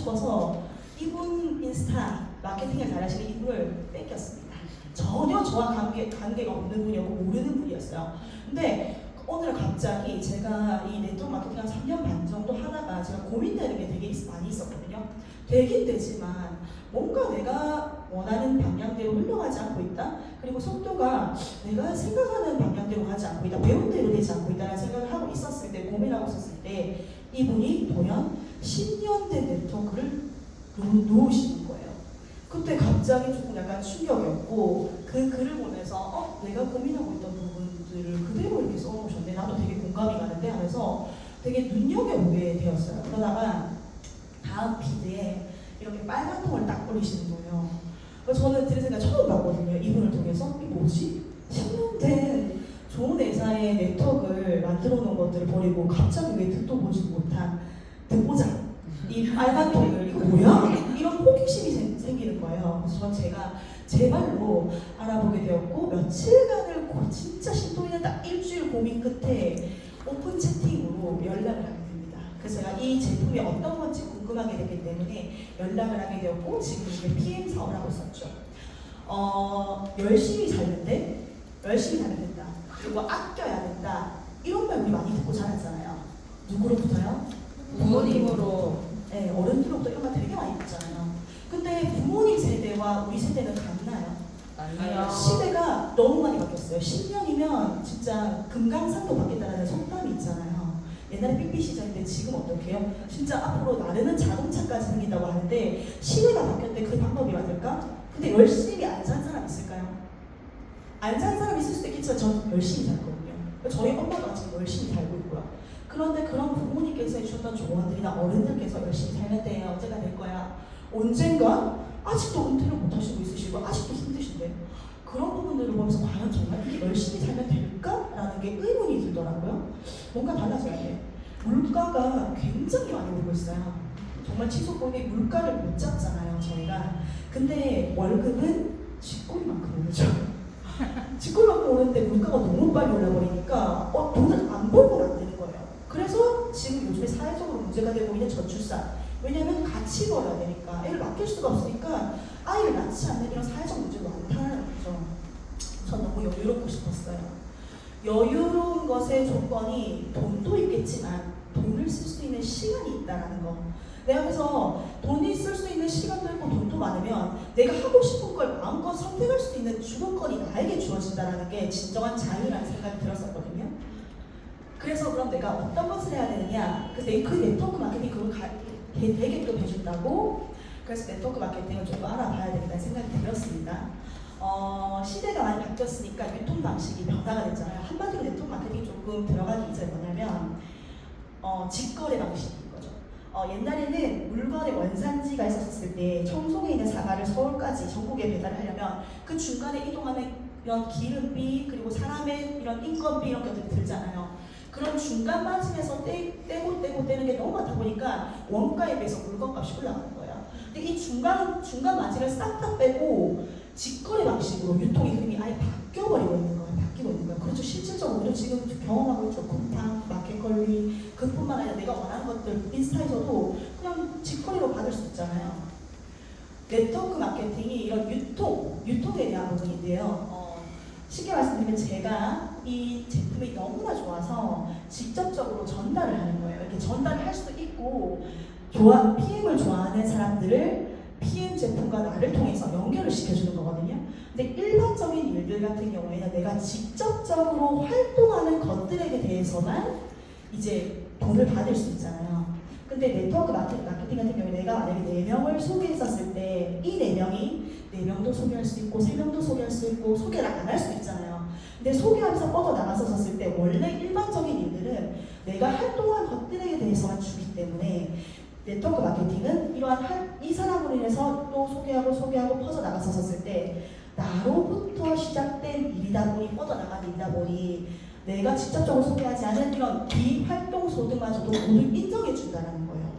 싶어서 이분 인스타 마케팅을 잘하시는 이분을 뺏겼습니다. 전혀 저와 관계가 없는 분이었고 모르는 분이었어요. 근데 오늘 갑자기 제가 이 네트워크 마케팅 한 3년 반 정도 하다가 제가 고민되는 게 되게 많이 있었거든요. 되긴 되지만 뭔가 내가 원하는 방향대로 흘러가지 않고 있다. 그리고 속도가 내가 생각하는 방향대로 가지 않고 있다. 배운 대로 되지 않고 있다는 생각을 하고 있었을 때, 고민하고 있었을 때 이분이 돌연 10년 된 네트워크를 놓으시는 거예요. 그때 갑자기 조금 약간 충격이었고 그 글을 보면서 내가 고민하고 있던 부분들을 그대로 이렇게 써놓으셨네. 나도 되게 공감이 가는데 하면서 되게 눈여겨보게 되었어요. 그러다가 다음 피드에 이렇게 빨간 통을 딱 올리시는 거예요. 저는 들은 생각 처음 봤거든요. 이분을 통해서 이게 뭐지? 10년 된 좋은 회사의 네트워크를 만들어 놓은 것들을 버리고 갑자기 왜 듣도 보지 못한 듣보자 이 빨간 통을 이거 뭐야? 이런 호기심이 생기는 거예요. 그래서 전 제가 제 발로 알아보게 되었고 며칠간을 진짜 심도 있는 딱 일주일 고민 끝에 오픈 채팅으로 연락을 하게 됩니다. 그래서 제가 이 제품이 어떤 건지 궁금하게 됐기 때문에 연락을 하게 되었고 지금 이제 PM 사업을 하고 있었죠. 열심히 살는데 열심히 살면 된다. 그리고 아껴야 된다. 이런 말 우리 많이 듣고 자랐잖아요. 누구로부터요? 부모님으로. 네, 어른들로부터 이런 말 되게 많이 듣잖아요. 근데 부모님 세대와 우리 세대는 같나요? 아니요. 시대가 너무 많이 바뀌었어요. 10년이면 진짜 금강산도 바뀌었다는 속담이 있잖아요. 옛날에 삐삐 시절인데 지금 어떻게요? 진짜 앞으로 나르는 자동차까지 생긴다고 하는데 시대가 바뀌었는데 그 방법이 맞을까? 근데 열심히 안 산 사람 있을까요? 안 산 사람 있을 수도 있겠지만 저는 열심히 살거든요. 저희 엄마가 지금 열심히 살고 있고요. 그런데 그런 부모님께서 해주셨던 조언들이나 어른들께서 열심히 살면 돼. 언제가 될 거야. 언젠가 아직도 은퇴를 못하시고 있으시고 아직도 힘드신데 그런 부분들을 보면서 과연 정말 이게 열심히 살면 될까라는 게 의문이 들더라고요. 뭔가 달라져야 돼. 물가가 굉장히 많이 오르고 있어요. 정말 치솟보니 물가를 못 잡잖아요 저희가. 근데 월급은 쥐꼬리만큼 오르죠. 쥐꼬리만큼 오르는데 물가가 너무 빨리 올라버리니까 돈을 안 벌고는 안 되는 거예요. 그래서 지금 요즘에 사회적으로 문제가 되고 있는 저출산. 왜냐하면 같이 벌어야 되니까 애를 맡길 수가 없으니까 아이를 낳지 않는 이런 사회적 문제가 많다는 거죠. 전 너무 여유롭고 싶었어요. 여유로운 것의 조건이 돈도 있겠지만 돈을 쓸 수 있는 시간이 있다는 거. 내가 그래서 돈이 쓸 수 있는 시간도 있고 돈도 많으면 내가 하고 싶은 걸 마음껏 선택할 수 있는 주도권이 나에게 주어진다는 게 진정한 자유라는 생각이 들었었거든요. 그래서 그럼 내가 어떤 것을 해야 되느냐? 그래서 그 네트워크 마케팅 그걸 되게끔 해준다고. 그래서 네트워크 마케팅을 좀 더 알아봐야 되겠다는 생각이 들었습니다. 시대가 많이 바뀌었으니까 유통 방식이 변화가 됐잖아요. 한마디로 네트워크 마케팅이 조금 들어가기 이전에 뭐냐면 직거래 방식인 거죠. 옛날에는 물건의 원산지가 있었을 때 청송에 있는 사과를 서울까지 전국에 배달을 하려면 그 중간에 이동하는 이런 기름비 그리고 사람의 이런 인건비 이런 것들이 들잖아요. 그런 중간 마진에서 떼고 떼는 게 너무 많다 보니까 원가에 비해서 물건값이 올라가는 거예요. 근데 이 중간 마진을 싹 다 빼고 직거래 방식으로 유통의 흐름이 아예 바뀌어버리고 있는 거예요. 바뀌고 있는 거예요. 그렇죠. 실질적으로 지금 경험하고 있죠. 쿠팡, 마켓컬리, 그뿐만 아니라 내가 원하는 것들 인스타에서도 그냥 직거래로 받을 수 있잖아요. 네트워크 마케팅이 이런 유통에 대한 부분인데요. 쉽게 말씀드리면 제가 이 제품이 너무나 좋아서 직접적으로 전달을 하는 거예요. 이렇게 전달을 할 수도 있고 PM을 좋아하는 사람들을 PM 제품과 나를 통해서 연결을 시켜주는 거거든요. 근데 일반적인 일들 같은 경우에는 내가 직접적으로 활동하는 것들에 대해서만 이제 돈을 받을 수 있잖아요. 근데 네트워크 마케팅 같은 경우에 내가 만약에 4명을 소개했었을 때 이 4명이 4명도 소개할 수 있고 3명도 소개할 수 있고 소개를 안 할 수도 있잖아요. 근데 소개하면서 뻗어나갔었을 때 원래 일반적인 일들은 내가 활동한 것들에 대해서만 주기 때문에 네트워크 마케팅은 이러한 이 사람으로 인해서 또 소개하고 퍼져나갔었을 때 나로부터 시작된 일이다 보니 뻗어나간 일이다 보니 내가 직접적으로 소개하지 않은 이런 비활동 소득마저도 모두 인정해 준다는 거예요.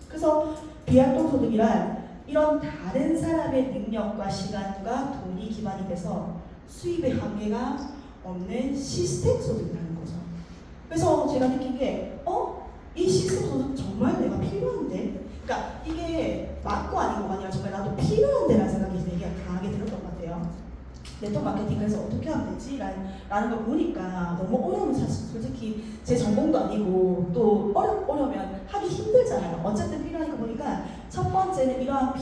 그래서 비활동 소득이란 이런 다른 사람의 능력과 시간과 돈이 기반이 돼서 수입의 한계가 없는 시스템 소득이라는 거죠. 그래서 제가 느낀 게 이 시스템 소득 정말 내가 필요한데 그러니까 이게 맞고 아니고가 아니라 정말 나도 필요한 데라는 생각이 되게 강하게 들었던 것 같아요. 네트워크 마케팅 그래서 어떻게 하면 되지? 라는 걸 보니까 너무 어려우면 사실 솔직히 제 전공도 아니고 또 어려우면 하기 힘들잖아요. 어쨌든 필요하니까 보니까 첫 번째는 이러한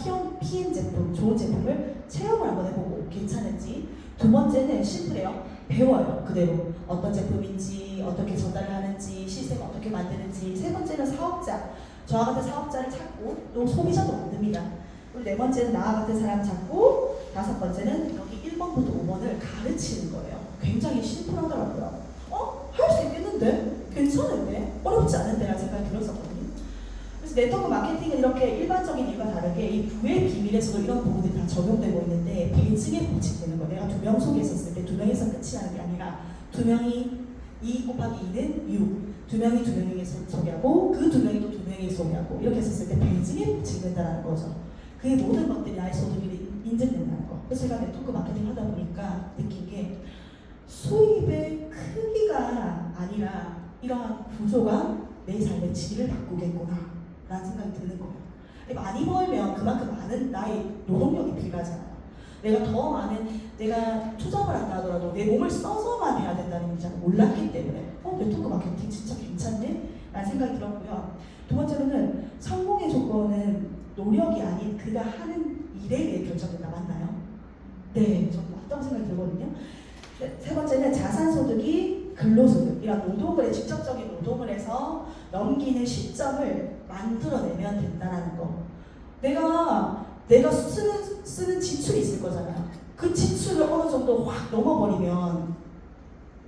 PM 제품, 좋은 제품을 체험을 한번 해보고 괜찮은지, 두 번째는 심플해요. 배워요. 그대로 어떤 제품인지 어떻게 전달을 하는지 시스템을 어떻게 만드는지, 세 번째는 사업자, 저와 같은 사업자를 찾고 또 소비자도 만듭니다. 그리고 네 번째는 나와 같은 사람 찾고, 다섯 번째는 여기 1번부터 5번을 가르치는 거예요. 굉장히 심플하더라고요. 할 수 있겠는데? 괜찮은데? 어렵지 않은데? 라는 생각이 들었었거든요. 그래서 네트워크 마케팅은 이렇게 일반적인 일과 다르게 이 부의 비밀에서도 이런 부분들이 다 적용되고 있는데, 배증에 법칙되는 거예요. 내가 두 명 속에 있었을 때 두 명에서 끝이 나는 게 아니라 두 명이 2 곱하기 2는 6, 두 명이 두 명에게 소개하고 그 두 명이 또 두 명에게 소개하고 이렇게 했었을 때 배증에 법칙이 된다는 거죠. 그 모든 것들이 나의 소득이 인증된다는 거. 그래서 제가 네트워크 마케팅 하다 보니까 느낀 게 수입의 크기가 아니라 이러한 구조가 내 삶의 질을 바꾸겠구나 라는 생각이 드는 거예요. 많이 벌면 그만큼 많은 나의 노동력이 필요하잖아요. 내가 더 많은, 내가 투잡을 한다 하더라도 내 몸을 써서만 해야 된다는 걸 잘 몰랐기 때문에 네트워크 마케팅 진짜 괜찮네? 라는 생각이 들었고요. 두 번째로는 성공의 조건은 노력이 아닌 그가 하는 일에 의해 결정된다. 맞나요? 네, 저는 맞다고 생각이 들거든요. 세 번째는 자산소득이 근로소득, 이런 노동을, 직접적인 노동을 해서 넘기는 시점을 만들어내면 된다는 거. 내가 쓰는 지출이 있을 거잖아요. 그 지출을 어느 정도 확 넘어버리면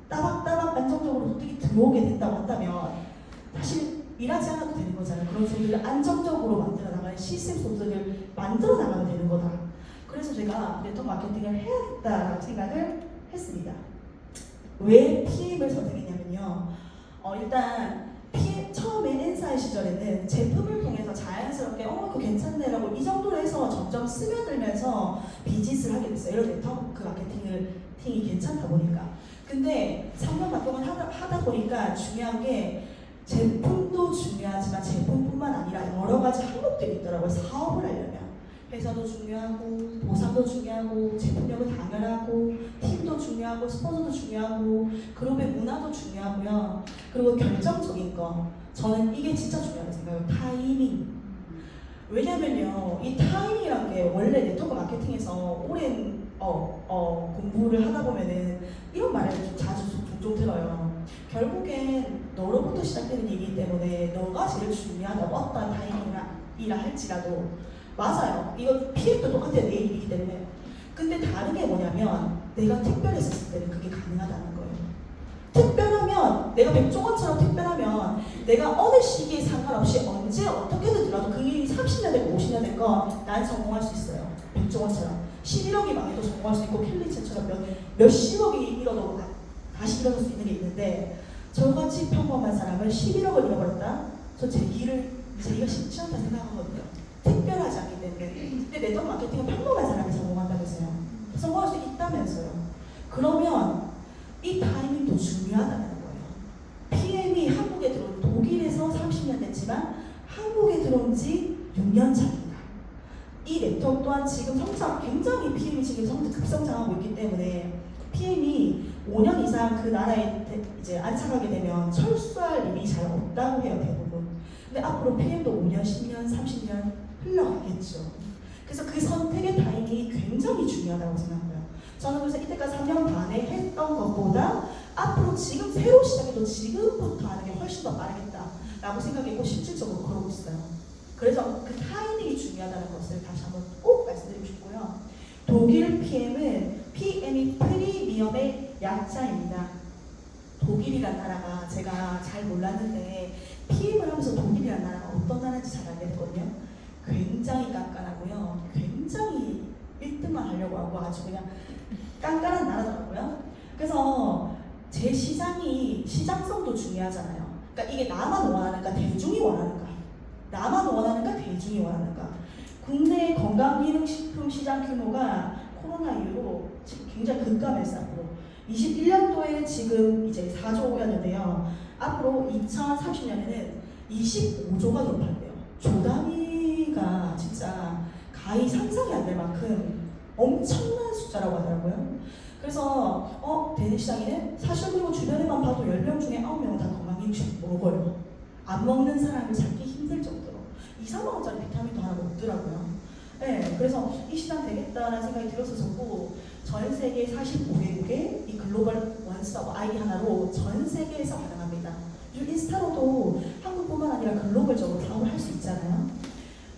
따박따박 안정적으로 소득이 들어오게 된다고 한다면 사실 일하지 않아도 되는 거잖아요. 그런 소득을 안정적으로 만들어 나가는 시스템 소득을 만들어 나가면 되는 거다. 그래서 제가 네트워크 마케팅을 해야겠다라고 생각을 했습니다. 왜 PM을 선택했냐면요. 일단 처음에 N사의 시절에는 제품을 통해서 자연스럽게 이거 괜찮네라고 이 정도로 해서 점점 스며들면서 비즈니스를 하게 됐어요. 이런 네트워크 마케팅이 괜찮다 보니까. 근데 3년 가까운 하다 보니까 중요한 게 제품도 중요하지만 제품뿐만 아니라 여러 가지 항목들이 있더라고요. 사업을 하려면 회사도 중요하고 보상도 중요하고 제품력은 당연하고 팀도 중요하고 스폰서도 중요하고 그룹의 문화도 중요하고요. 그리고 결정적인 거, 저는 이게 진짜 중요하다고 생각해요. 타이밍. 왜냐면요, 이 타이밍이란 게 원래 네트워크 마케팅에서 오랜 공부를 하다 보면은 이런 말을 좀 자주 종종 들어요. 결국엔 너로부터 시작되는 일이기 때문에 너가 제일 중요하다고, 어떤 타이밍이라 할지라도. 맞아요. 이거 PM도 똑같아요. 내 일이기 때문에. 근데 다른 게 뭐냐면 내가 특별했을 때는 그게 가능하다는 거예요. 특별하면, 내가 백종원처럼 특별하면 내가 어느 시기에 상관없이 언제 어떻게든 들어도 그 일이 30년 됐고 50년 됐건 난 성공할 수 있어요. 백종원처럼 11억이 망해도 성공할 수 있고 켈리체처럼 몇십억이 잃어도 다시 일어날 수 있는 게 있는데, 저같이 평범한 사람은 11억을 잃어버렸다? 저 제 길을 이거 쉽지 않다 생각하거든요. 특별하지 않기 때문에. 근데 네트워크 마케팅은 평범한 사람이 성공한다면서요. 성공할 수 있다면서요. 그러면 이 타이밍도 중요하다는 거예요. PM이 한국에 들어온, 독일에서 30년 됐지만 한국에 들어온 지 6년 차입니다. 이 네트워크 또한 지금 굉장히 PM이 지금 급성장하고 있기 때문에 PM이 5년 이상 그 나라에 이제 안착하게 되면 철수할 일이 잘 없다고 해요, 대부분. 근데 앞으로 PM도 5년, 10년, 30년 흘러가겠죠. 그래서 그 선택의 타이밍이 굉장히 중요하다고 생각해요. 저는 그래서 이때까지 3년 반에 했던 것보다 앞으로 지금 새로 시작해도 지금부터 하는 게 훨씬 더 빠르겠다라고 생각했고 실질적으로 그러고 있어요. 그래서 그 타이밍이 중요하다는 것을 다시 한번 꼭 말씀드리고 싶고요. 독일 PM이 프리미엄의 약자입니다. 독일이란 나라가 제가 잘 몰랐는데 PM을 하면서 독일이란 나라가 어떤 나라인지 잘 알게 됐거든요. 굉장히 깐깐하고요. 굉장히 1등만 하려고 하고 아주 그냥 깐깐한 나라더라고요. 그래서 제 시장성도 중요하잖아요. 그러니까 이게 나만 원하는가 대중이 원하는가, 나만 원하는가 대중이 원하는가. 국내 건강기능식품 시장 규모가 코로나 이후로 지금 굉장히 급감했어요. 앞으로 21년도에 지금 이제 4조 원이었는데요. 앞으로 2030년에는 25조가 돌파한대요. 조 단위 단위가 진짜 가히 상상이 안 될 만큼 엄청난 숫자라고 하더라고요. 그래서 되는 시장이네? 사실 그리고 주변에만 봐도 10명 중에 9명은 다 건강기능식 먹어요. 안 먹는 사람을 찾기 힘들 정도로 2, 3만원짜리 비타민도 하나 먹더라고요. 네, 그래서 이 시장 되겠다라는 생각이 들었었고 전 세계 45개국에 이 글로벌 원스톱 아이디 하나로 전 세계에서 가능합니다. 요즘 인스타로도 한국뿐만 아니라 글로벌적으로 사업을 할 수 있잖아요.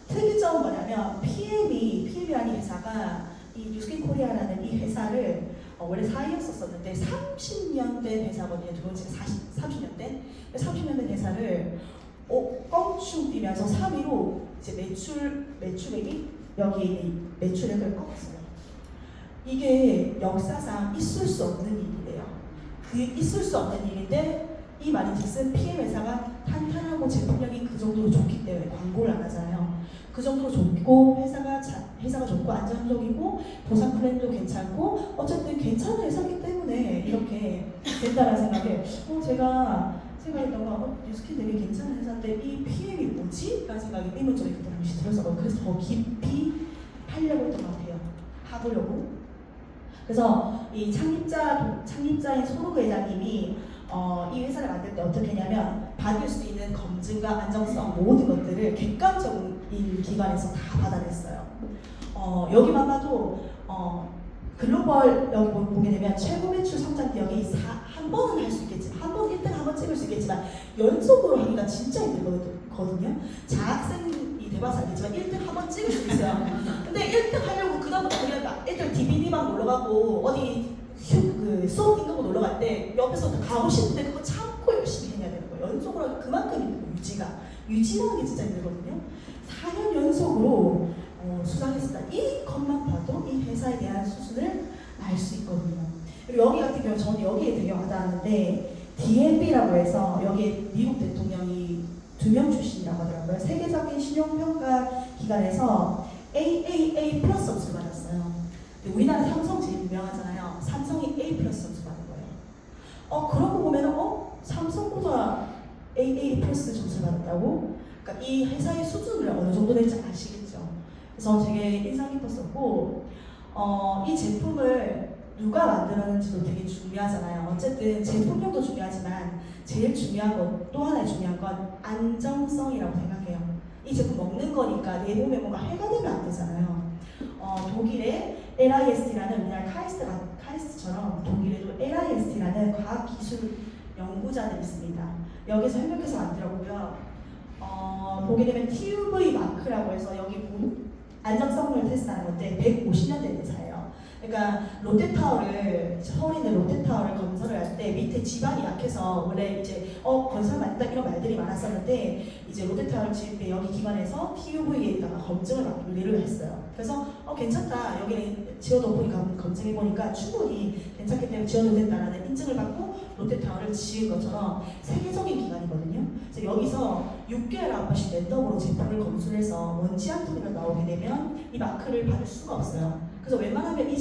특이점은 뭐냐면 PM이라는 회사가 이 뉴스킨 코리아라는 이 회사를 원래 4위였었는데 30년 된 회사거든요. 들어온 지가 30년 된? 30년 된 회사를 껑충 뛰면서 3위로 이제 매출액이 여기 매출액을 꺾었어요. 이게 역사상 있을 수 없는 일이래요. 그 있을 수 없는 일인데 이 말인즉슨 PM 회사가 탄탄하고 제품력이 그 정도로 좋기 때문에 광고를 안 하잖아요. 그 정도로 좋고 회사가 좋고 안정적이고 보상 플랜도 괜찮고 어쨌든 괜찮은 회사기 때문에 이렇게 된다는 생각에 제가 생각했던 건 뉴스킨 되게 괜찮은 회사인데 이 PM이 뭐지? 라는 생각이 의문점이 그때 당시 들었어요. 그래서 더 깊이 하려고 했던 것 같아요. 하보려고. 그래서 이 창립자인 소르그 회장님이 이 회사를 만들 때 어떻게 했냐면 받을 수 있는 검증과 안정성 모든 것들을 객관적인 기관에서 다 받아냈어요. 여기만 봐도 글로벌 여기 보게 되면 최고 매출 성장 기억이 한 번은 할 수 있겠지만 한 번 1등 한 번 찍을 수 있겠지만 연속으로 하기가 진짜 힘들거든요. 자학생이 돼봐서 알겠지만 1등 한 번 찍을 수 있어요. 근데 1등 하려고 그다음부터 그냥 애들 DVD방 놀러가고 어디 수업 뛴다고 놀러갈 때 옆에서 가고 싶은데 그거 참고 열심히 해야 되는 거예요. 연속으로 하기 그만큼 힘들고 유지하는 게 진짜 힘들거든요. 4년 연속으로 수상했습니다. 이것만 봐도 이 회사에 대한 수준을 알 수 있거든요. 그리고 여기 같은 경우 저는 여기에 되게 와닿았는데 DNB라고 해서 여기에 미국 대통령이 2명 출신이라고 하더라고요. 세계적인 신용평가 기관에서 AAA 플러스 점수를 받았어요. 우리나라 삼성 제일 유명하잖아요. 삼성이 A 플러스 점수 받은 거예요. 그런 거 보면은 삼성보다 AA 플러스 점수를 받았다고? 그러니까 이 회사의 수준을 어느 정도 될지 아시겠죠? 그래서 되게 인상 깊었었고 이 제품을 누가 만들었는지도 되게 중요하잖아요. 어쨌든 제품력도 중요하지만 제일 중요한 건 또 하나의 중요한 건 안정성이라고 생각해요. 이 제품 먹는 거니까 내 몸에 뭔가 해가 되면 안 되잖아요. 독일의 LIST라는 우리나라 카이스트처럼 독일에도 LIST라는 과학기술 연구자들이 있습니다. 여기서 협력해서 만들었고요. 보게 되면 TUV 마크라고 해서 여기 안정성을 테스트하는 건데 150년 된 회사예요. 그러니까 롯데타워를 서울에 있는 롯데타워를 건설을 할 때 밑에 지반이 약해서 원래 이제 건설만 했다 이런 말들이 많았었는데 이제 롯데타워를 지을 때 여기 기관에서 TUV에다가 검증을 받고 의뢰를 했어요. 그래서 괜찮다 여기는 지어도 보니 검증해 보니까 충분히 괜찮기 때문에 지어도 된다라는 인증을 받고 롯데타워를 지은 것처럼 세계적인 기관이거든요. 그래서 여기서 6개월 한 번씩 랜덤으로 제품을 검수해서 먼지 한 톨이라도 나오게 되면 이 마크를 받을 수가 없어요. 그래서 웬만하면 이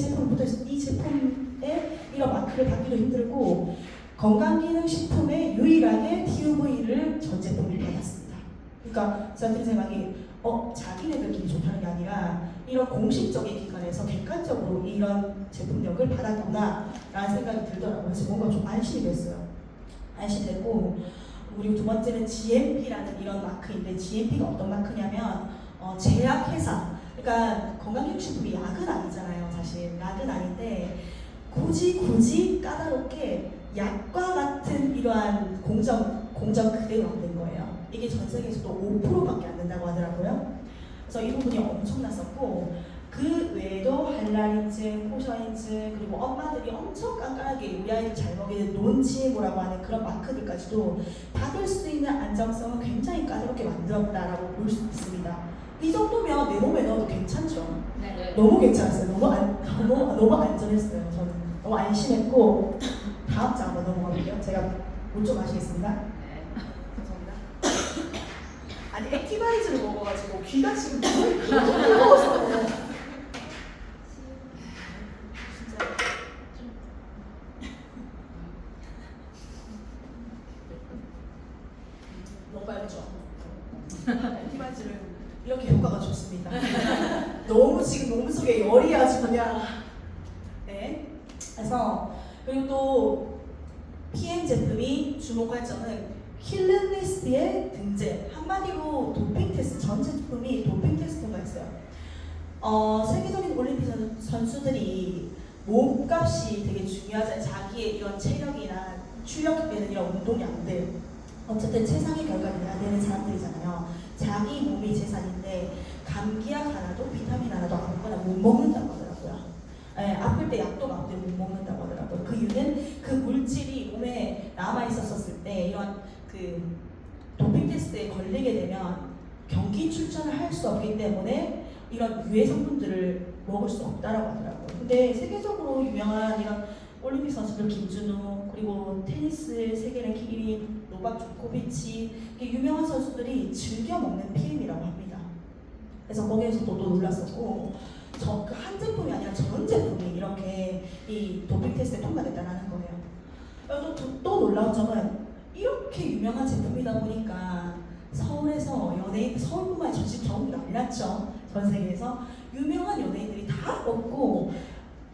제품에 이런 마크를 받기도 힘들고 건강기능식품에 유일하게 TUV를 전 제품을 받았습니다. 그러니까 제가 든 생각이 자기네들끼리 좋다는 게 아니라 이런 공식적인 기관에서 객관적으로 이런 제품력을 받았구나 라는 생각이 들더라고요. 그래서 뭔가 좀 안심이 됐어요. 안심됐고 그리고 두 번째는 GMP라는 이런 마크인데 GMP가 어떤 마크냐면 제약회사 그러니까 건강기능식품이 약은 아니잖아요. 사실 약은 아닌데 굳이 까다롭게 약과 같은 이러한 공정 그대로 만든 거예요. 이게 전 세계에서도 5%밖에 안 된다고 하더라고요. 그래서 이 부분이 엄청났었고 그 외에도 한라인증, 포셔인증 그리고 엄마들이 엄청 깐깐하게 우리 아이들 잘 먹이는 논지혜고라고 하는 그런 마크들까지도 받을 수 있는 안정성은 굉장히 까다롭게 만들었다라고 볼 수 있습니다. 이 정도면 내 몸에 넣어도 괜찮죠? 네. 너무 괜찮았어요. 너무 안전했어요. 저는 너무 안심했고 다음 장 한번 넘어가 볼게요. 제가 못 좀 마시겠습니다. 네. 죄송합니다. 아니 액티바이즈를 먹어가지고 귀가 지금 너무 무거워서 진짜 너무 맑죠? 액티바이즈를 이렇게 효과가 좋습니다. 너무 지금 몸속에 열이 아주 그냥. 네. 그래서 그리고 또 PM 제품이 주목할 점은 킬링리스트의 등재. 한마디로 도핑 테스트, 전 제품이 도핑 테스트가 있어요. 세계적인 올림픽 선수들이 몸값이 되게 중요하잖아요. 자기의 이런 체력이나 출력되는 이런 운동량들. 어쨌든 최상의 결과를 내야 되는 사람들이잖아요. 자기 몸이 재산인데 감기약 하나도 비타민 하나도 아무거나 못 먹는다고 하더라고요. 예, 아플 때 약도 마음대로 못 먹는다고 하더라고요. 그 이유는 그 물질이 몸에 남아 있었을 때 이런 그 도핑 테스트에 걸리게 되면 경기 출전을 할 수 없기 때문에 이런 유해 성분들을 먹을 수 없다라고 하더라고요. 근데 세계적으로 유명한 이런 올림픽 선수들 김준호 그리고 테니스 세계 랭킹 1위 노박 조코비치 유명한 선수들이 즐겨 먹는 PM이라고 합니다. 그래서 거기에서도 또 놀랐었고 그 한 제품이 아니라 전 제품이 이렇게 이 도핑 테스트에 통과됐다는 거예요. 또 놀라운 점은 이렇게 유명한 제품이다 보니까 서울에서 연예인 서울뿐만 아니라 전국 난리 났죠. 전 세계에서 유명한 연예인들이 다 먹고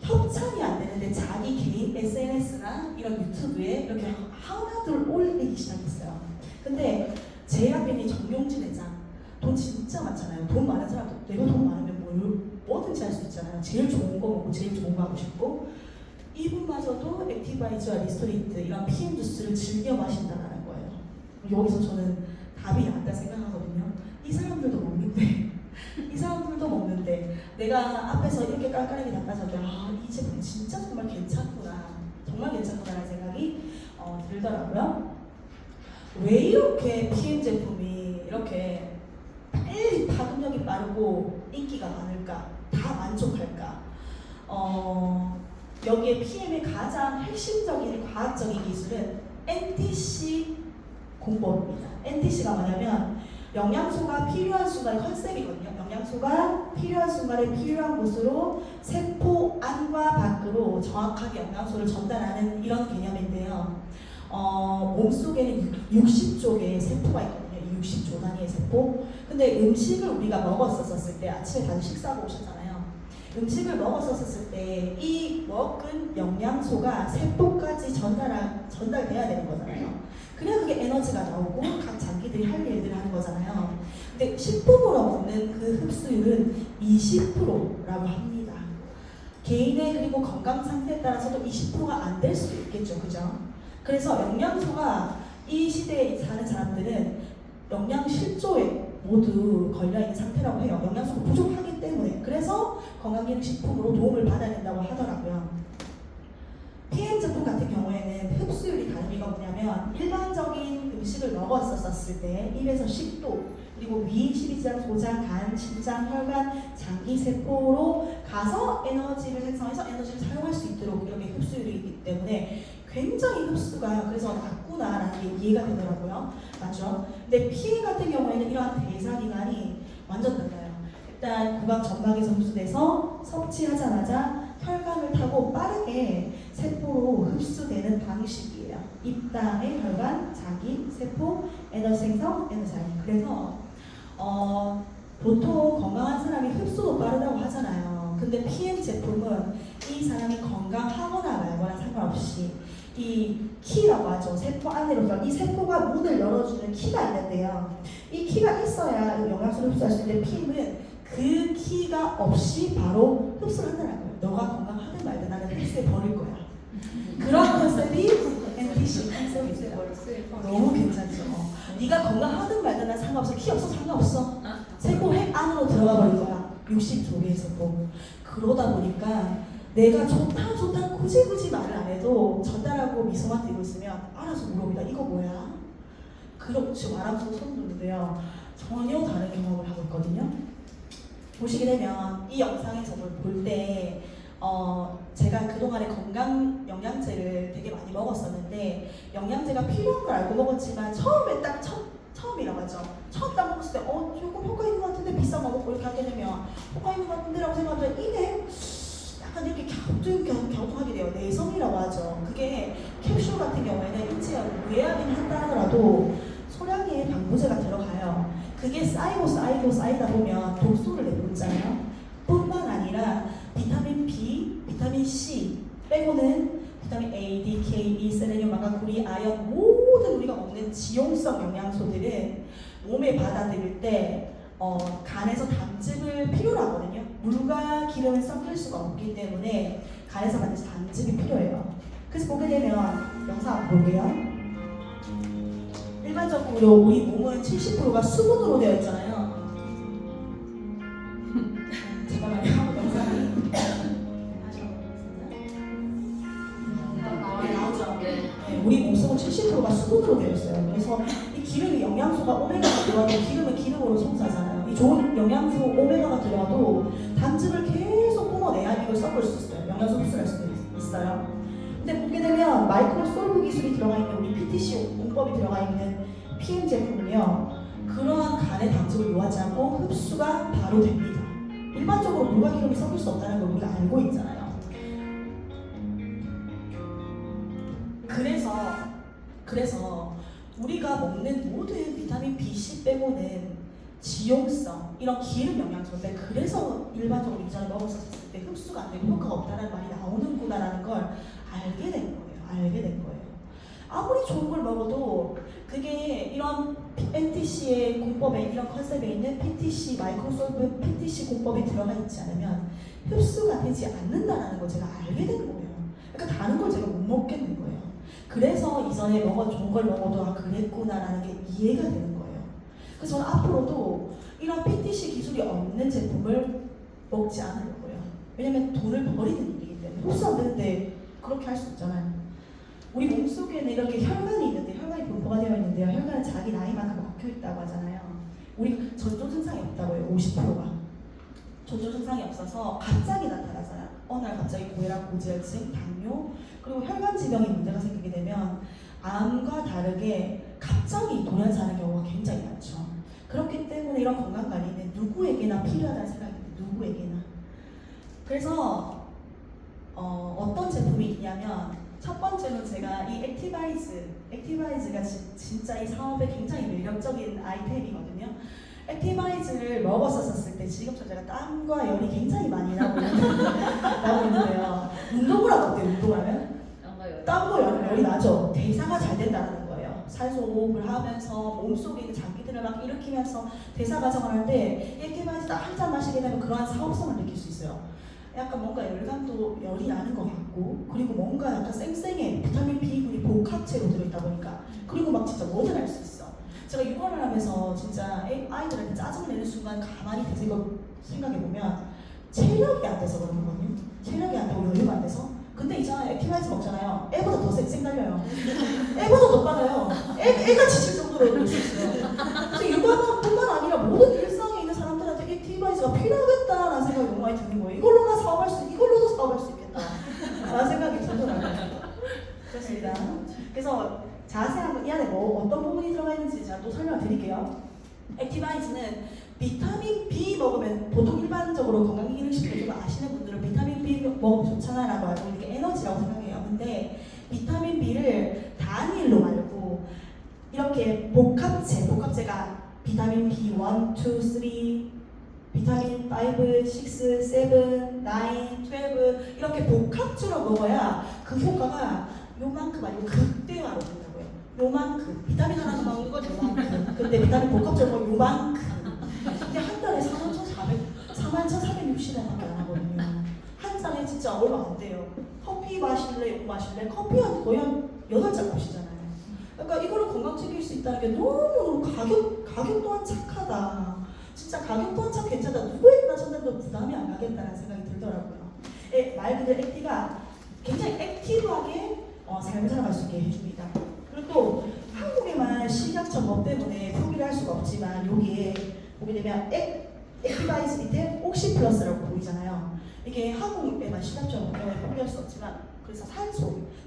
협찬이 안 되는데 자기 개인 SNS나 이런 유튜브에 이렇게 하나둘 올리기 시작했어요. 근데 제 앞에는 정용진 회장 돈 진짜 많잖아요. 돈 많은 사람도 내가 돈 많으면 뭐든지 할 수 있잖아요. 제일 좋은 거 먹고 제일 좋은 거 하고 싶고 이분마저도 액티바이저와 리스토리트 이런 PM 주스를 즐겨 마신다는 거예요. 여기서 저는 답이 나왔다 생각하거든요. 이 사람들도 먹는데 이 사람들도 먹는데 내가 앞에서 이렇게 깔깔하게 닦아줘도 이 제품 진짜 정말 괜찮구나 정말 괜찮구나라는 생각이 들더라고요. 왜 이렇게 PM 제품이 이렇게 빨리 파급력이 빠르고 인기가 많을까? 다 만족할까? 여기에 PM의 가장 핵심적인 과학적인 기술은 NTC 공법입니다. NTC가 뭐냐면 영양소가 필요한 순간의 컨셉이거든요. 영양소가 필요한 순간에 필요한 곳으로 세포 안과 밖으로 정확하게 영양소를 전달하는 이런 개념인데요. 몸속에는 60조 개의 세포가 있거든요. 60조 단위의 세포. 근데 음식을 우리가 먹었었을 때 아침에 다들 식사하고 오셨잖아요. 음식을 먹었었을 때 이 먹은 영양소가 세포까지 전달돼야 되는 거잖아요. 그래야 그게 에너지가 나오고 각 장기들이 할 일들을 하는 거잖아요. 근데 식품으로 먹는 그 흡수율은 20%라고 합니다. 개인의 그리고 건강 상태에 따라서도 20%가 안 될 수도 있겠죠, 그죠? 그래서 영양소가 이 시대에 사는 사람들은 영양 실조에 모두 걸려있는 상태라고 해요. 영양소가 부족하기 때문에. 그래서 건강기능식품으로 도움을 받아야 된다고 하더라고요. PM 제품 같은 경우에는 흡수율이 다른 이유가 뭐냐면 일반적인 음식을 먹었었을 때 입에서 식도 그리고 위, 십이지장, 소장, 간, 심장, 혈관, 장기 세포로 가서 에너지를 생성해서 에너지를 사용할 수 있도록 이렇게 흡수율이기 때문에 굉장히 흡수가 그래서 낮구나라는 게 이해가 되더라고요. 맞죠? 근데 PM 같은 경우에는 이러한 대사기관이 완전 달라요. 일단 구강 점막에서 흡수돼서 섭취하자마자 혈관을 타고 빠르게 세포로 흡수되는 방식이에요. 입당의 혈관, 장기, 세포, 에너지 생성, 에너지 사용. 그래서 보통 건강한 사람이 흡수도 빠르다고 하잖아요. 근데 PM 제품은 이 사람이 건강하거나 말거나 상관없이 이 키라고 하죠. 세포 안으로 이 세포가 문을 열어주는 키가 있는데요. 이 키가 있어야 영양소를 흡수할 수 있는데 PM은 그 키가 없이 바로 흡수를 한다는 거예요. 너가 건강하든 말든 나는 흡수해 버릴 거야. 그런 컨셉이 NTC 컨셉이세요. 너무 괜찮죠. 네가 건강하든 말든 난 상관없어. 키 없어 상관없어. 세포 핵 안으로 들어가 버릴 거야. 60조개의 세포. 그러다 보니까 내가 좋다 굳이 말을 안 해도 전달하고 미소만 띄고 있으면 알아서 물어봅니다. 이거 뭐야? 그렇죠. 말하면서 손 드는데요. 전혀 다른 경험을 하고 있거든요. 보시게 되면 이 영상에서 볼 때 제가 그동안에 건강 영양제를 되게 많이 먹었었는데 영양제가 필요한 걸 알고 먹었지만 처음에 딱 처음이라고 하죠. 처음 딱 먹었을 때 조금 효과 있는 것 같은데 비싼 거 먹고 이렇게 하게 되면 효과 있는 것 같은데 라고 생각하면 이게 약간 이렇게 갸우뚱하게 돼요. 내성이라고 하죠. 그게 캡슐 같은 경우에는 인체에 무해하긴 한다 하더라도 소량의 방부제가 들어가요. 그게 쌓이다 보면 독소를 내뿜잖아요. 지용성 영양소들은 몸에 받아들일 때 간에서 담즙을 필요로 하거든요. 물과 기름을 섞일 수가 없기 때문에 간에서 반드시 담즙이 필요해요. 그래서 보게 되면 영상 한번 볼게요. 일반적으로 우리 몸은 70%가 수분으로 되어 있잖아요. 잠깐만요. 영상이 나오죠. 네, 우리 몸속은 70%가 수분으로 되어 있어요. 그래서 이 기름이 영양소가 오메가가 들어가도 기름은 기름으로 송사잖아요. 이 좋은 영양소 오메가가 들어가도 담즙을 계속 뿜어내야 이걸 섞을 수 있어요. 영양소 흡수할 수도 있어요. 근데 보게 되면 마이크로솔브 기술이 들어가 있는 우리 PTC 공법이 들어가 있는 PM 제품은요, 그러한 간의 담즙을 요하지 않고 흡수가 바로 됩니다. 일반적으로 물과 기름이 섞일 수 없다는 걸 우리가 알고 있잖아요. 그래서 우리가 먹는 모든 비타민 B, C 빼고는 지용성, 이런 기름 영양소인데, 그래서 일반적으로 이전에 먹었을 때 흡수가 안 되고 효과가 없다는 말이 나오는구나라는 걸 알게 된 거예요. 아무리 좋은 걸 먹어도 그게 이런 PTC의 공법에, 이런 컨셉에 있는 PTC, 마이크로솔브 PTC 공법이 들어가 있지 않으면 흡수가 되지 않는다는 걸 제가 알게 된 거예요. 그러니까 다른 걸 제가 못 먹겠는 거예요. 그래서 이전에 좋은 걸 먹어도 그랬구나라는 게 이해가 되는 거예요. 그래서 저는 앞으로도 이런 PTC 기술이 없는 제품을 먹지 않으려고요. 왜냐면 돈을 버리는 일이기 때문에. 흡수 안 되는데 그렇게 할 수 없잖아요. 우리 몸속에는 이렇게 혈관이 있는데, 혈관이 분포가 되어 있는데요, 혈관은 자기 나이만큼 막혀 있다고 하잖아요. 우리 전조 증상이 없다고요. 50%가 전조 증상이 없어서 갑자기 나타나잖아요. 어느 날 갑자기 고혈압, 고지혈증, 당뇨, 그리고 혈관 질병이 문제가 생기게 되면 암과 다르게 갑자기 돌연사하는 경우가 굉장히 많죠. 그렇기 때문에 이런 건강관리는 누구에게나 필요하다는 생각이 듭니다. 누구에게나. 그래서 어떤 제품이 있냐면, 첫 번째로 제가 이 액티바이즈가 진짜 이 사업에 굉장히 매력적인 아이템이거든요. 액티바이즈를 먹었었을 때 지금처럼 제가 땀과 열이 굉장히 많이 나고 있는데요. 운동을 하면 어때요? 운동을 하면? 땀과 열이 나죠. 대사가 잘 된다는 거예요. 산소 호흡을 하면서 몸속에 있는 장기들을 막 일으키면서 대사 과정을 할 때 액티바이즈 딱 한 잔 마시게 되면 그러한 사업성을 느낄 수 있어요. 약간 뭔가 열감도 열이 나는 것 같고, 그리고 뭔가 약간 쌩쌩해. 비타민 B군이 복합체로 들어있다 보니까, 그리고 막 진짜 뭐든 할 수 있어. 제가 육아를 하면서 진짜 아이들한테 짜증내는 순간 가만히 생각해보면 체력이 안 돼서 그런 거거든요. 체력이 안 되고 여유가 안 돼서. 근데 있잖아요, 액티바이즈 먹잖아요. 애보다 더 쌩쌩 달려요. 애보다 더 빨라요. 애가 지칠 정도로 그럴 수 있어요. 그래서 육아뿐만 아니라 모든 일상에 있는 사람들한테 액티바이즈가 필요하겠다라는 생각이 너무 많이 드는 거예요. 이걸로도 사업할 수 있겠다 라는 생각이 들더라고요. 그렇습니다. 그래서 자세한 이 안에 어떤 부분이 들어가 있는지 제가 또 설명을 드릴게요. 액티바이즈는 비타민 B 먹으면, 보통 일반적으로 건강기능식품 좀 아시는 분들은 비타민 B 먹으면 좋잖아라고 알고 있는 게 에너지라고 생각해요. 근데 비타민 B를 단일로 말고 이렇게 복합체가 비타민 B1, 2, 3, 비타민 5, 6, 7, 9, 12 이렇게 복합주로 먹어야 그 효과가 요만큼 아니고 극대화로 된다고요. 요만큼. 비타민 하나 먹는 건 요만큼. 근데 비타민 복합주로 먹으면 요만큼. 근데 한 달에 41,460원밖에 안 하거든요. 한 잔에 진짜 얼마 안 돼요. 커피 마실래, 용 마실래? 커피 거의 한 8잔 마시잖아요. 그러니까 이걸로 건강 챙길 수 있다는 게 너무 가격 또한 착하다. 진짜 가격 또한 참 괜찮다. 누구에게나 전달도 부담이 안 가겠다는 생각이 들더라고요. 말 그대로 액티가 굉장히 액티브하게 삶을 살아갈 수 있게 해줍니다. 그리고 또 한국에만 식약처 법 때문에 포기를 할 수가 없지만, 여기에 보게 되면 액티바이즈 밑에 옥시플러스라고 보이잖아요. 이게 한국에만 식약처 법 때문에 포기할 수 없지만, 그래서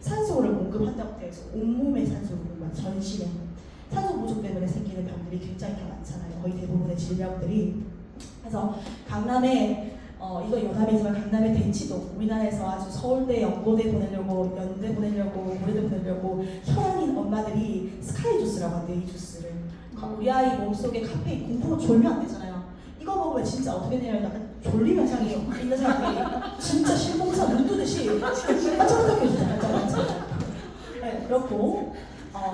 산소를 공급한다고 되어 있어. 온몸에 산소를 공급한 전신에. 산소 부족 때문에 생기는 병들이 굉장히 다 많잖아요. 거의 대부분의 질병들이. 그래서 강남에 이거 여담이지만 강남의 대치동, 우리나라에서 아주 서울대, 연고대 보내려고, 연대 보내려고, 고려대 보내려고 혈안인 엄마들이 스카이 주스라고 한대요. 이 주스를. 우리 아이 몸속에 카페인, 공부로 졸면 안 되잖아요. 이거 먹으면 진짜 어떻게 되냐면 약간 졸림 현상이 있는 사람들이 진짜 실공사 눈 뜨듯이 반짝반짝 해주잖아요. 네, 그렇고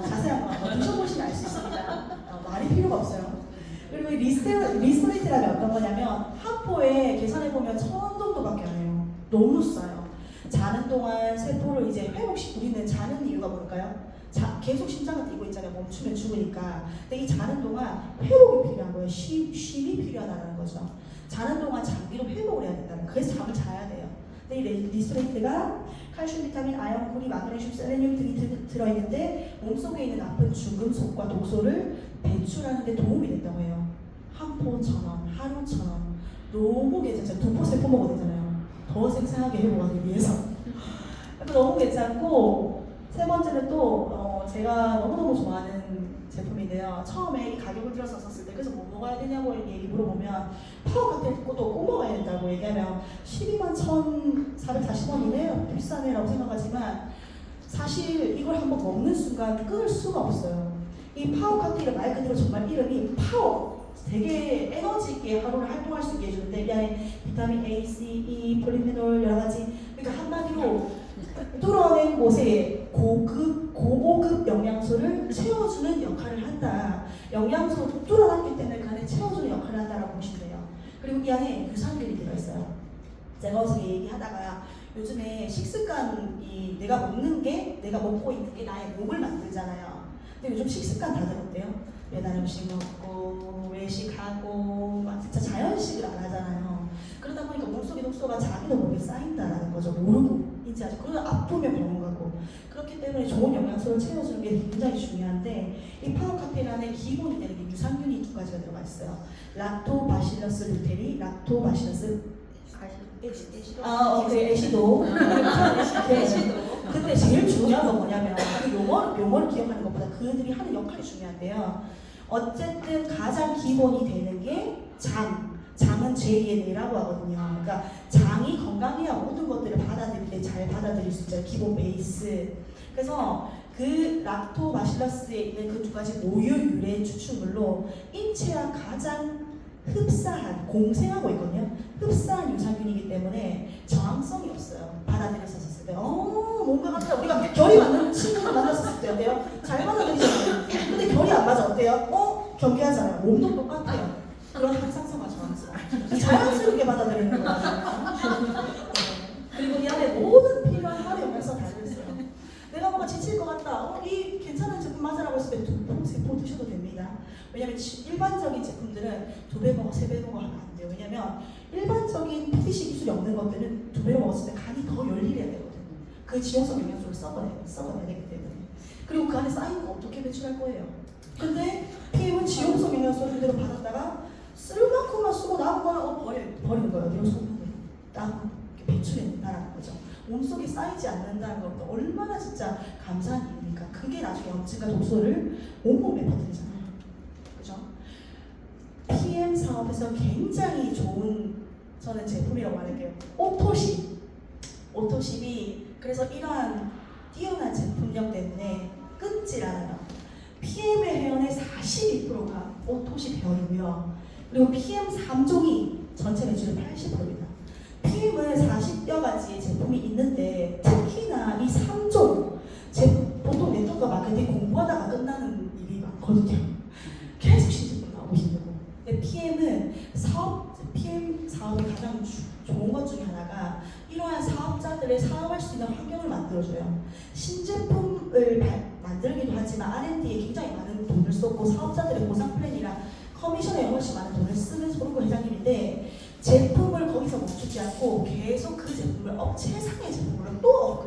자세한 거 한번 드셔보시면 알 수 있습니다. 말이 필요가 없어요. 그리고 이 리스토레이트라면 어떤 거냐면 하포에 계산해보면 1,000원 정도밖에 안 해요. 너무 싸요. 자는 동안 세포를 이제 회복시 우리는 자는 이유가 뭘까요? 계속 심장은 뛰고 있잖아요. 멈추면 죽으니까. 근데 이 자는 동안 회복이 필요한 거예요. 쉼이 필요하다는 거죠. 자는 동안 장기로 회복을 해야 된다는 거예요. 그래서 잠을 자야 돼요. 근데 이 리스토레이트가 칼슘, 비타민, 아연, 구리, 마그네슘, 셀레늄 등이 들어있는데 몸속에 있는 나쁜 중금속과 독소를 배출하는 데 도움이 된다고 해요. 한 포처럼, 하루처럼 너무 괜찮죠. 2포, 3포 먹어도 되잖아요. 더 생생하게 회복하기 위해서. 너무 괜찮고, 세 번째는 또 제가 너무너무 좋아하는 제품인데요. 처음에 이 가격을 들어서 썼을 때 그래서 뭐 먹어야 되냐고 얘기 물어보면 파워 칵테일 또 꼭 먹어야 된다고 얘기하면 121,440원이네? 비싸네라고 생각하지만 사실 이걸 한번 먹는 순간 끊을 수가 없어요. 이 파워 칵테일은 말 그대로 정말 이름이 파워, 되게 에너지 있게 하루를 활동할 수 있게 해주는데 이 안에 비타민 A, C, E, 폴리페놀 여러 가지, 그러니까 한마디로 뚫어낸 곳에 고고급 영양소를 채워주는 역할을 한다. 영양소를 뚫어놨기 때문에 그 안에 채워주는 역할을 한다라고 보시면 돼요. 그리고 이 안에 유산균이 들어있어요. 제가 어제 얘기하다가 요즘에 식습관이 내가 먹는 게, 내가 먹고 있는 게 나의 몸을 만들잖아요. 근데 요즘 식습관 다들 어때요? 배달 음식 먹고 외식하고 막 진짜 자연식을 안 하잖아요. 그러다 보니까 몸속에 독소가 자기도 모르게 쌓인다라는 거죠. 모르고 인지하죠. 그러다 아프면 병원 가고. 그렇기 때문에 좋은 영양소를 채워주는 게 굉장히 중요한데 이 파워 카페인 안에 기본이 되는 게 유산균이 2가지가 들어가 있어요. 락토바실러스 루테리, 락토바실러스 애시도. 근데 제일 중요한 건 뭐냐면 그 용어를 기억하는 것보다 그들이 하는 역할이 중요한데요. 어쨌든 가장 기본이 되는 게 장은 제2의 뇌라고 하거든요. 그러니까 장이 건강해야 모든 것들을 받아들일 때 잘 받아들일 수 있잖아요. 기본 베이스. 그래서 그 락토바실러스에 있는 그 2가지 모유 유래 추출물로 인체와 가장 흡사한, 공생하고 있거든요. 흡사한 유산균이기 때문에 저항성이 없어요. 받아들였었을 때. 뭔가 같다. 우리가 결이 맞는 친구를 만났었을 때 어때요? 잘 받아들이잖아요. 근데 결이 안 맞아. 어때요? 경계하잖아요. 몸도 똑같아요. 그런 항상성과 저항성. 자연스럽게 받아들이는 거거든요. 그리고 이 안에 모든 필요한 하루 영양소 다 들어있어요. 내가 뭔가 지칠 것 같다. 이 괜찮은 제품 맞으라고 했을 때 2포, 3포 드셔도 됩니다. 왜냐면 일반적인 제품들은 2배 먹어, 3배 먹어 하면 안 돼요. 왜냐면 일반적인 PTC 기술이 없는 것들은 2배 먹었을 때 간이 더 열일해야 되거든요. 그 지용성 영양소를 썩어내야 되기 때문에. 그리고 그 안에 쌓인 거 어떻게 배출할 거예요? 근데 PM은 지용성 영양소를 그대로 받았다가 쓸 만큼만 쓰고 남은 거는 버리는 거예요. 어디로 쏟는 거예요. 딱 배출해낸다라는 거죠. 몸속에 쌓이지 않는다는 것도 얼마나 진짜 감사한 일입니까? 그게 나중에 염증과 독소를 온몸에 퍼뜨리잖아요. 그죠? PM 사업에서 굉장히 좋은 저는 제품이라고 말할게요. 오토십이 그래서 이러한 뛰어난 제품력 때문에 끊질 않아요. PM의 회원의 42%가 오토십 회원이고요. 그리고 PM 3종이 전체 매출의 80%입니다. PM은 40여 가지의 제품이 있는데 특히나 이 3종 보통 네트워크 마케팅 공부하다가 끝나는 일이 많거든요. 계속 신제품 나오고 싶고. 근데 PM 사업의 가장 좋은 것 중에 하나가 이러한 사업자들의 사업할 수 있는 환경을 만들어줘요. 신제품을 만들기도 하지만 R&D에 굉장히 많은 돈을 쏟고 사업자들의 보상 플랜이랑 커미션에 훨씬 많은 돈을 쓰는 소르고 회장님인데 제품을 거기서 멈추지 않고 계속 그 제품을 최상의 제품으로 또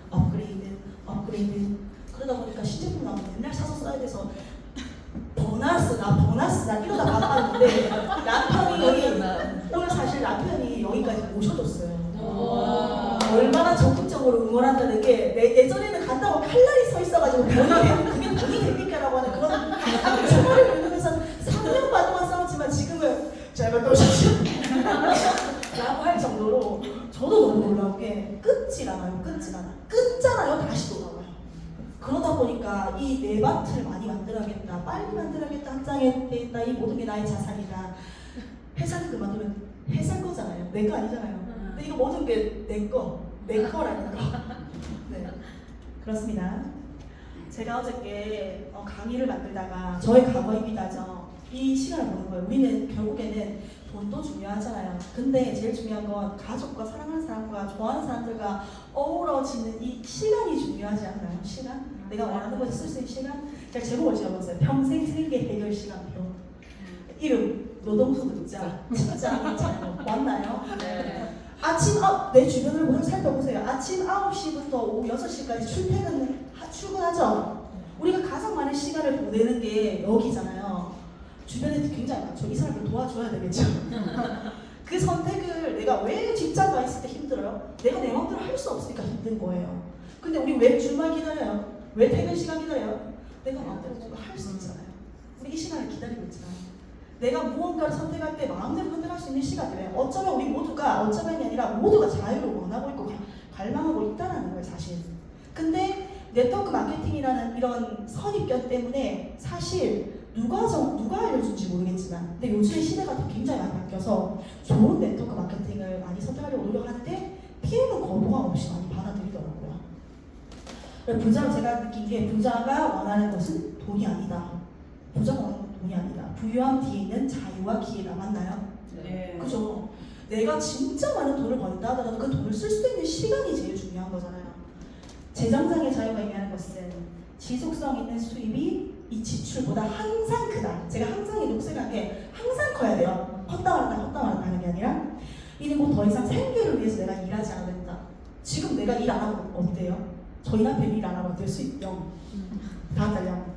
업그레이드 그러다 보니까 신제품 나오면 맨날 사서 써야 돼서 보너스나 이러다 바빴는데 오늘 사실 남편이 여기까지 모셔줬어요. 얼마나 적극적으로 응원한다는 게 예전에는 간다고 칼날이 서 있어가지고 그게 돈이 됩니까? 라고 하는 그런 생활을 읽으면서 3년 반 동안 싸웠지만 지금은 잘 갔다 오십시오 라고 할 정도로 저도 너무 놀라운 게 끊질 않아. 끊잖아요. 다시 돌아와요. 그러다 보니까 이 네바트를 많이 만들어야겠다, 빨리 만들어야겠다, 확장해야 되겠다, 이 모든 게 나의 자산이다. 회사를 그만두면 회사 거잖아요. 내 거 아니잖아요. 근데 이거 모든 게 내 거라는 거. 네, 그렇습니다. 제가 어저께 강의를 만들다가 저의 과거입니다죠. 이 시간을 보는 거예요. 우리는 결국에는 돈도 중요하잖아요. 근데 제일 중요한 건 가족과 사랑하는 사람과 좋아하는 사람들과 어우러지는 이 시간이 중요하지 않나요? 시간? 내가 원하는 곳에 쓸 수 있는 시간? 제가 제목을 지어봤어요. 평생 생계 해결 시간표. 이름 노동소득자. 진짜 괜찮아요. 맞나요? 네. 내 주변을 보고 살펴보세요. 아침 9시부터 오후 6시까지 출근하죠. 우리가 가장 많은 시간을 보내는 게 여기잖아요. 주변에 굉장히 많죠. 이 사람을 도와줘야 되겠죠. 그 선택을 내가 왜 직장 가 있을 때 힘들어요? 내가 내 마음대로 할 수 없으니까 힘든 거예요. 근데 우리 왜 주말 기다려요? 왜 퇴근 시간 기다려요? 내가 마음대로 할 수 있잖아요. 우리 이 시간을 기다리고 있잖아요. 내가 무언가를 선택할 때 마음대로 선택할 수 있는 시간이에요. 어쩌면 우리 모두가 어쩌면이 아니라 모두가 자유를 원하고 있고 갈망하고 있다는 거예요, 사실. 근데 네트워크 마케팅이라는 이런 선입견 때문에 사실 누가 알려준지 모르겠지만 근데 요즘의 시대가 굉장히 많이 바뀌어서 좋은 네트워크 마케팅을 많이 선택하려고 노력하는데 피해는 거부감 없이 많이 받아들이더라고요. 부자 제가 느낀 게 부자가 원하는 것은 돈이 아니다. 부자가 원하는 건 돈이 아니다. 부유함 뒤에 있는 자유와 기회가 맞나요? 네. 그죠? 내가 진짜 많은 돈을 번다 하더라도 그 돈을 쓸 수 있는 시간이 제일 중요한 거잖아요. 재정상의 자유가 의미하는 것은 지속성 있는 수입이 이 지출보다 항상 크다. 제가 항상 이 녹색한 게 항상 커야 돼요. 컸다 말았다 하는 게 아니라 이는 뭐 더 이상 생계를 위해서 내가 일하지 않아도 된다. 지금 내가 일 안 하고 어때요? 저희 남편 일 안 하고 어때요? 수입 0. 다음 달 0.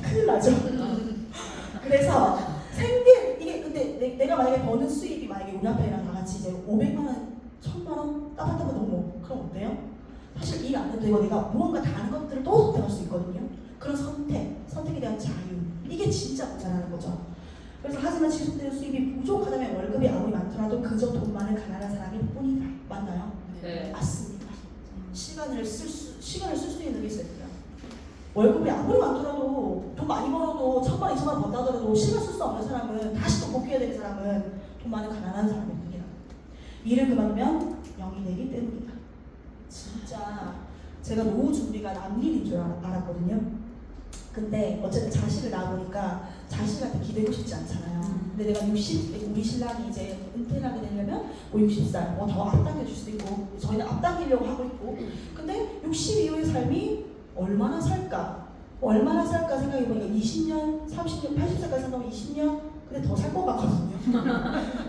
큰일 나죠. 그래서 이게 근데 내가 만약에 버는 수입이 만약에 우리 남편이랑 다 같이 이제 500만 원, 1000만 원 따박따박 넘어. 그럼 어때요? 사실 일 안 해도 되고 내가 무언가 다른 것들을 또 선택할 수 있거든요. 그런 선택에 대한 자유. 이게 진짜 부자라는 거죠. 그래서 하지만 지속되는 수입이 부족하다면 월급이 아무리 많더라도 그저 돈 많은 가난한 사람일 뿐이다. 맞나요? 네. 맞습니다. 시간을 쓸 수 있는 게 있어요. 월급이 아무리 많더라도 돈 많이 벌어도 1000만 원, 2000만 원 번다 하더라도 시간 쓸 수 없는 사람은 다시 또 복귀해야 되는 사람은 돈 많은 가난한 사람일 뿐이다. 일을 그만두면 영이 되기 때문이다. 진짜 제가 노후 준비가 남일인 줄 알았거든요. 근데 어쨌든 자식을 낳아보니까 자식한테 기대고 싶지 않잖아요. 근데 내가 우리 신랑이 이제 은퇴를 하게 되려면 뭐 60살, 뭐 더 앞당겨줄 수도 있고 저희는 앞당기려고 하고 있고 근데 60 이후의 삶이 얼마나 살까 생각해보니까 20년, 30년, 80살까지 산다면 20년 근데 더 살 것 같거든요.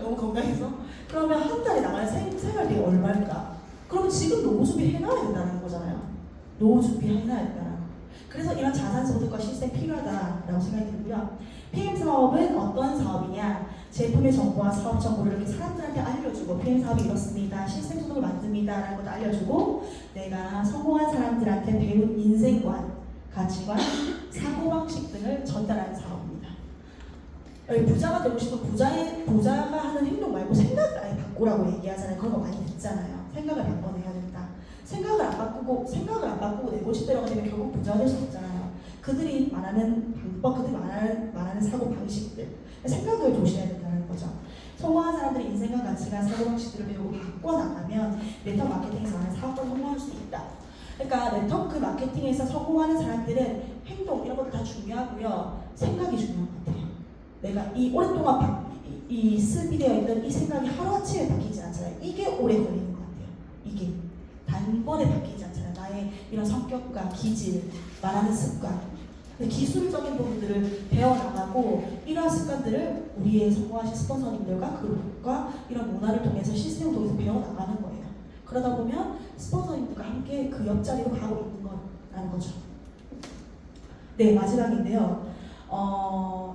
너무 건강해서 그러면 한 달에 나가는 생활비가 얼마일까? 그러면 지금 노후 준비 해놔야 된다는 거잖아요. 노후 준비 해놔야 된다는 거. 그래서 이런 자산소득과 시스템 필요하다라고 생각이 들고요. PM 사업은 어떤 사업이냐? 제품의 정보와 사업 정보를 이렇게 사람들한테 알려주고 PM 사업이 이렇습니다. 시스템 소득을 만듭니다. 라는 것도 알려주고 내가 성공한 사람들한테 배운 인생관, 가치관, 사고방식 등을 전달하는 사업입니다. 부자가 되고 싶은 부자가 하는 행동 말고 생각을 아예 바꾸라고 얘기하잖아요. 그런 거 많이 듣잖아요. 생각을 바꿔내야 된다. 생각을 안 바꾸고 내 고집대로가 되면 결국 부자가 될 수 없잖아요. 그들이 말하는 방법, 그들이 말하는 사고 방식들, 생각을 조심해야 된다는 거죠. 성공한 사람들이 인생과 가치관, 사고 방식들을 배우고 바꿔나가면 네트워크 마케팅에서 하는 사업을 성공할 수 있다. 그러니까 네트워크 마케팅에서 성공하는 사람들은 행동 이런 것도 다 중요하고요. 생각이 중요한 것 같아요. 내가 이 오랫동안 이 습비되어 있던 이 생각이 하루아침에 바뀌지 않잖아요. 이게 오래 걸리는 것 같아요. 이게 단번에 바뀌지 않잖아요. 나의 이런 성격과 기질, 말하는 습관, 기술적인 부분들을 배워나가고 이러한 습관들을 우리의 성공하신 스폰서님들과 그룹과 이런 문화를 통해서 시스템을 통해서 배워나가는 거예요. 그러다 보면 스폰서님들과 함께 그 옆자리로 가고 있는 거라는 거죠. 네, 마지막인데요.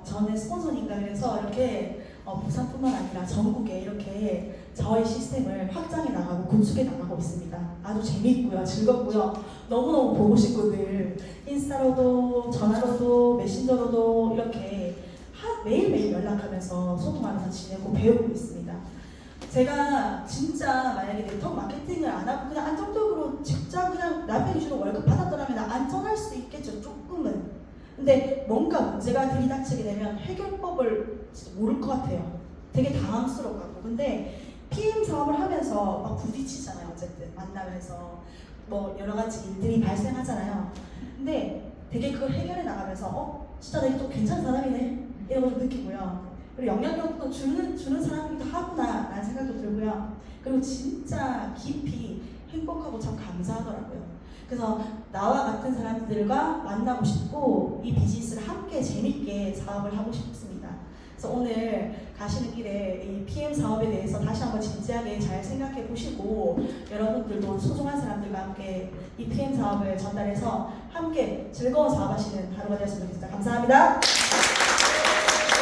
저는 스폰서님과 그래서 이렇게 부산뿐만 아니라 전국에 이렇게 저의 시스템을 확장해 나가고 구축해 나가고 있습니다. 아주 재미있고요, 즐겁고요. 너무너무 보고 싶고 늘 인스타로도 전화로도 메신저로도 이렇게 매일매일 연락하면서 소통하면서 지내고 배우고 있습니다. 제가 진짜 만약에 네트워크 마케팅을 안 하고 그냥 안정적으로 직장 그냥 남편이 주는 월급 받았더라면 안전할 수 있겠죠, 조금은. 근데 뭔가 문제가 들이닥치게 되면 해결법을 모를 것 같아요. 되게 당황스러워하고. 근데 PM 사업을 하면서 막 부딪히잖아요. 어쨌든 만나면서 뭐 여러 가지 일들이 발생하잖아요. 근데 되게 그걸 해결해 나가면서 진짜 내가 좀 괜찮은 사람이네 이런 것도 느끼고요. 그리고 영향력도 주는 사람이기도 하구나라는 생각도 들고요. 그리고 진짜 깊이 행복하고 참 감사하더라고요. 그래서 나와 같은 사람들과 만나고 싶고 이 비즈니스를 함께 재밌게 사업을 하고 싶습니다. 그래서 오늘 가시는 길에 이 PM 사업에 대해서 다시 한번 진지하게 잘 생각해 보시고 여러분들도 소중한 사람들과 함께 이 PM 사업을 전달해서 함께 즐거운 사업하시는 하루가 되었으면 좋겠습니다. 감사합니다.